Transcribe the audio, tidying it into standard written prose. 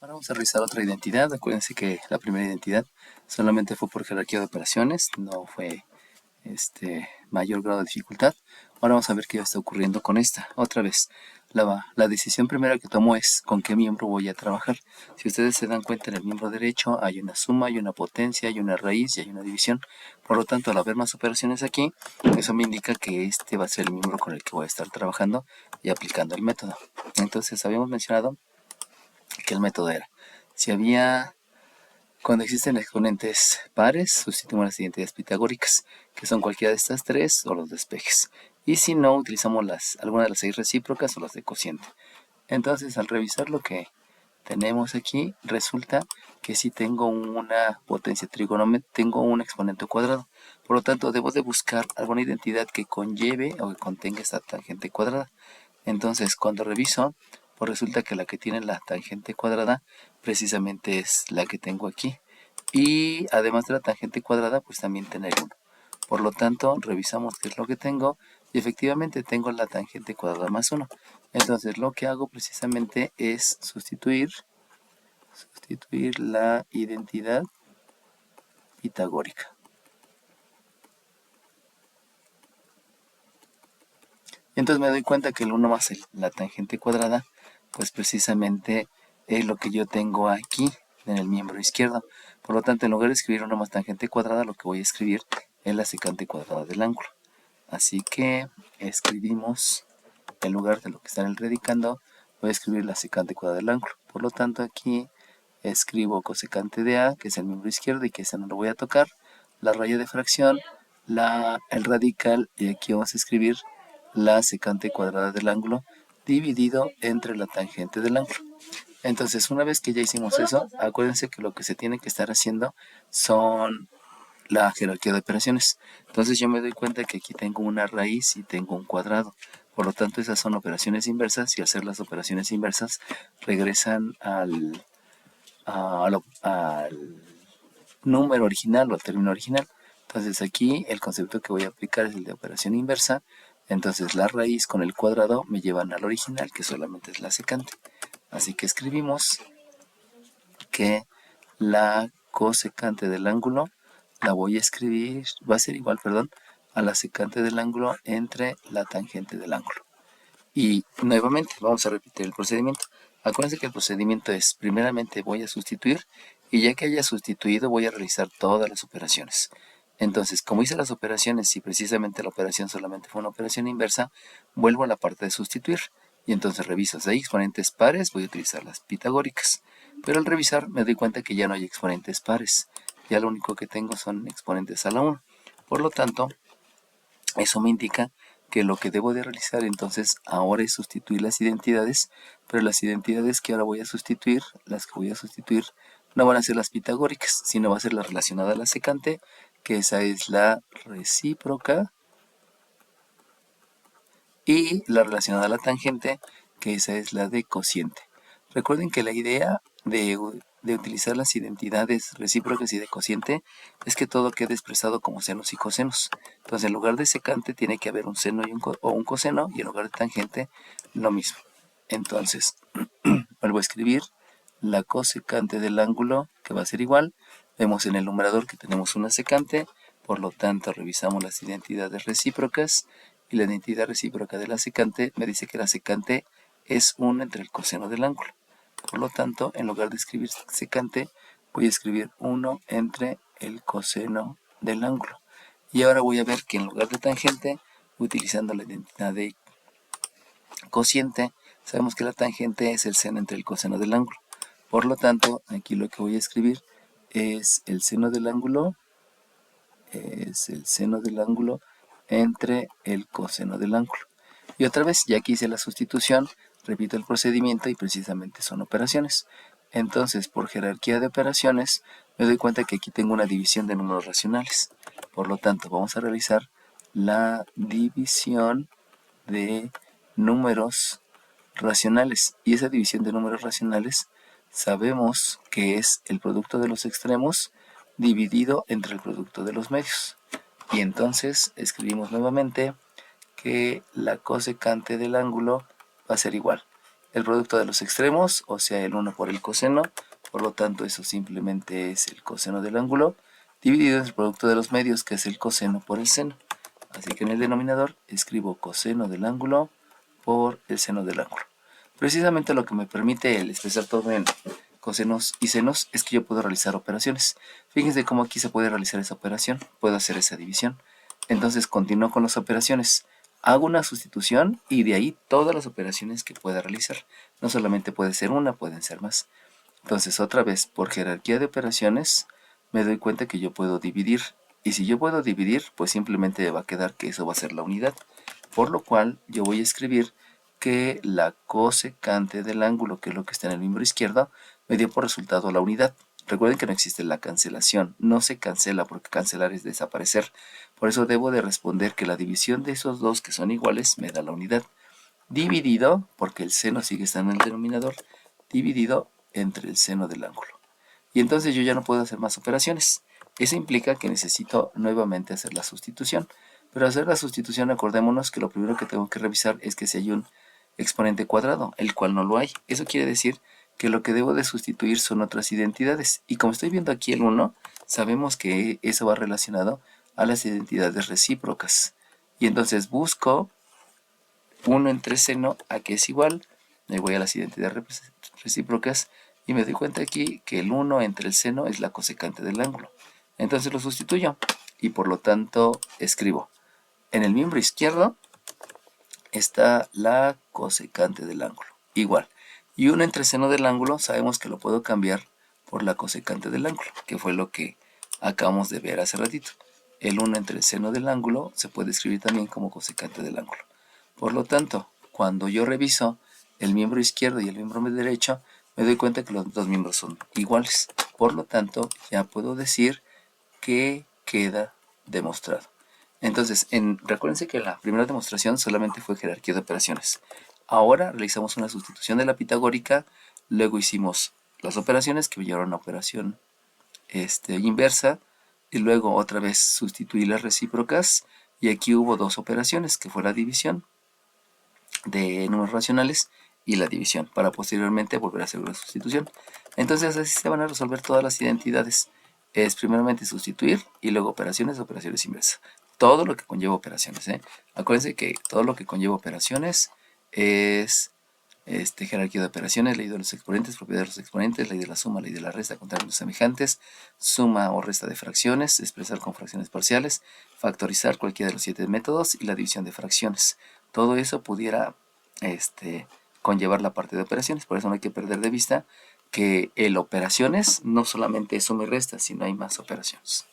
Ahora vamos a revisar otra identidad. Acuérdense que la primera identidad solamente fue por jerarquía de operaciones, no fue mayor grado de dificultad. Ahora vamos a ver qué está ocurriendo con esta. Otra vez, la decisión primera que tomo es con qué miembro voy a trabajar. Si ustedes se dan cuenta, en el miembro derecho hay una suma, hay una potencia, hay una raíz y hay una división. Por lo tanto, al haber más operaciones aquí, eso me indica que este va a ser el miembro con el que voy a estar trabajando y aplicando el método. Entonces, habíamos mencionado que el método era, si había, cuando existen exponentes pares, sustituimos las identidades pitagóricas, que son cualquiera de estas tres o los despejes. Y si no, utilizamos alguna de las 6 recíprocas o las de cociente. Entonces, al revisar lo que tenemos aquí, resulta que si tengo una potencia trigonométrica, tengo un exponente cuadrado. Por lo tanto, debo de buscar alguna identidad que conlleve o que contenga esta tangente cuadrada. Entonces, cuando reviso, pues resulta que la que tiene la tangente cuadrada precisamente es la que tengo aquí. Y además de la tangente cuadrada, pues también tener 1. Por lo tanto, revisamos qué es lo que tengo y efectivamente tengo la tangente cuadrada más 1. Entonces, lo que hago precisamente es sustituir la identidad pitagórica. Entonces me doy cuenta que el 1 más la tangente cuadrada, pues precisamente es lo que yo tengo aquí en el miembro izquierdo. Por lo tanto, en lugar de escribir 1 más tangente cuadrada, lo que voy a escribir es la secante cuadrada del ángulo. Así que escribimos, en lugar de lo que está en el predicando, voy a escribir la secante cuadrada del ángulo. Por lo tanto, aquí escribo cosecante de A, que es el miembro izquierdo y que ese no lo voy a tocar, la raya de fracción, el radical, y aquí vamos a escribir la secante cuadrada del ángulo dividido entre la tangente del ángulo. Entonces, una vez que ya hicimos eso, acuérdense que lo que se tiene que estar haciendo son la jerarquía de operaciones. Entonces yo me doy cuenta que aquí tengo una raíz y tengo un cuadrado. Por lo tanto, esas son operaciones inversas y al hacer las operaciones inversas regresan al número original o al término original. Entonces aquí el concepto que voy a aplicar es el de operación inversa. Entonces la raíz con el cuadrado me llevan al original, que solamente es la secante. Así que escribimos que la cosecante del ángulo la voy a escribir, va a ser igual, perdón, a la secante del ángulo entre la tangente del ángulo. Y nuevamente vamos a repetir el procedimiento. Acuérdense que el procedimiento es, primeramente voy a sustituir y ya que haya sustituido voy a realizar todas las operaciones. Entonces, como hice las operaciones y precisamente la operación solamente fue una operación inversa, vuelvo a la parte de sustituir. Y entonces reviso, si hay exponentes pares, voy a utilizar las pitagóricas. Pero al revisar me doy cuenta que ya no hay exponentes pares. Ya lo único que tengo son exponentes a la 1. Por lo tanto, eso me indica que lo que debo de realizar entonces ahora es sustituir las identidades, pero las identidades que ahora voy a sustituir, las que voy a sustituir, no van a ser las pitagóricas, sino va a ser la relacionada a la secante, que esa es la recíproca, y la relacionada a la tangente, que esa es la de cociente. Recuerden que la idea de utilizar las identidades recíprocas y de cociente es que todo quede expresado como senos y cosenos. Entonces, en lugar de secante tiene que haber un seno o un coseno, y en lugar de tangente, lo mismo. Entonces, vuelvo a escribir la cosecante del ángulo, que va a ser igual. Vemos en el numerador que tenemos una secante, por lo tanto revisamos las identidades recíprocas y la identidad recíproca de la secante me dice que la secante es 1 entre el coseno del ángulo. Por lo tanto, en lugar de escribir secante, voy a escribir 1 entre el coseno del ángulo. Y ahora voy a ver que en lugar de tangente, utilizando la identidad de cociente, sabemos que la tangente es el seno entre el coseno del ángulo. Por lo tanto, aquí lo que voy a escribir es el seno del ángulo, entre el coseno del ángulo. Y otra vez, ya que hice la sustitución, repito el procedimiento y precisamente son operaciones. Entonces, por jerarquía de operaciones, me doy cuenta que aquí tengo una división de números racionales. Por lo tanto, vamos a realizar la división de números racionales. Y esa división de números racionales sabemos que es el producto de los extremos dividido entre el producto de los medios. Y entonces escribimos nuevamente que la cosecante del ángulo va a ser igual. el producto de los extremos, o sea, el 1 por el coseno, por lo tanto eso simplemente es el coseno del ángulo, dividido entre el producto de los medios, que es el coseno por el seno. Así que en el denominador escribo coseno del ángulo por el seno del ángulo. Precisamente lo que me permite el expresar todo en cosenos y senos es que yo puedo realizar operaciones. Fíjense cómo aquí se puede realizar esa operación, puedo hacer esa división. Entonces continúo con las operaciones. Hago una sustitución y de ahí todas las operaciones que pueda realizar. No solamente puede ser una, pueden ser más. Entonces otra vez, por jerarquía de operaciones, me doy cuenta que yo puedo dividir. Y si yo puedo dividir, pues simplemente va a quedar que eso va a ser la unidad. Por lo cual yo voy a escribir que la cosecante del ángulo, que es lo que está en el miembro izquierdo, me dio por resultado la unidad. Recuerden que no existe la cancelación, no se cancela porque cancelar es desaparecer. Por eso debo de responder que la división de esos dos que son iguales me da la unidad. Dividido, porque el seno sigue estando en el denominador, dividido entre el seno del ángulo. Y entonces yo ya no puedo hacer más operaciones. Eso implica que necesito nuevamente hacer la sustitución. Pero hacer la sustitución, acordémonos que lo primero que tengo que revisar es que si hay un exponente cuadrado, el cual no lo hay. Eso quiere decir que lo que debo de sustituir son otras identidades. Y como estoy viendo aquí el 1, sabemos que eso va relacionado a las identidades recíprocas. Y entonces busco 1 entre seno a que es igual. Me voy a las identidades recíprocas y me doy cuenta aquí que el 1 entre el seno es la cosecante del ángulo. Entonces lo sustituyo y por lo tanto escribo en el miembro izquierdo está la cosecante del ángulo, igual. Y 1 entre seno del ángulo sabemos que lo puedo cambiar por la cosecante del ángulo, que fue lo que acabamos de ver hace ratito. El 1 entre el seno del ángulo se puede escribir también como cosecante del ángulo. Por lo tanto, cuando yo reviso el miembro izquierdo y el miembro derecho, me doy cuenta que los dos miembros son iguales. Por lo tanto, ya puedo decir que queda demostrado. Entonces, recuérdense que la primera demostración solamente fue jerarquía de operaciones. Ahora realizamos una sustitución de la pitagórica, luego hicimos las operaciones que me llevaron a operación inversa, y luego otra vez sustituí las recíprocas, y aquí hubo dos operaciones, que fue la división de números racionales y la división, para posteriormente volver a hacer una sustitución. Entonces así se van a resolver todas las identidades. Es primeramente sustituir y luego operaciones, operaciones inversas. Todo lo que conlleva operaciones. Acuérdense que todo lo que conlleva operaciones es jerarquía de operaciones, ley de los exponentes, propiedad de los exponentes, ley de la suma, ley de la resta, contar los semejantes, suma o resta de fracciones, expresar con fracciones parciales, factorizar cualquiera de los 7 métodos y la división de fracciones. Todo eso pudiera conllevar la parte de operaciones, por eso no hay que perder de vista que el operaciones no solamente es suma y resta, sino hay más operaciones.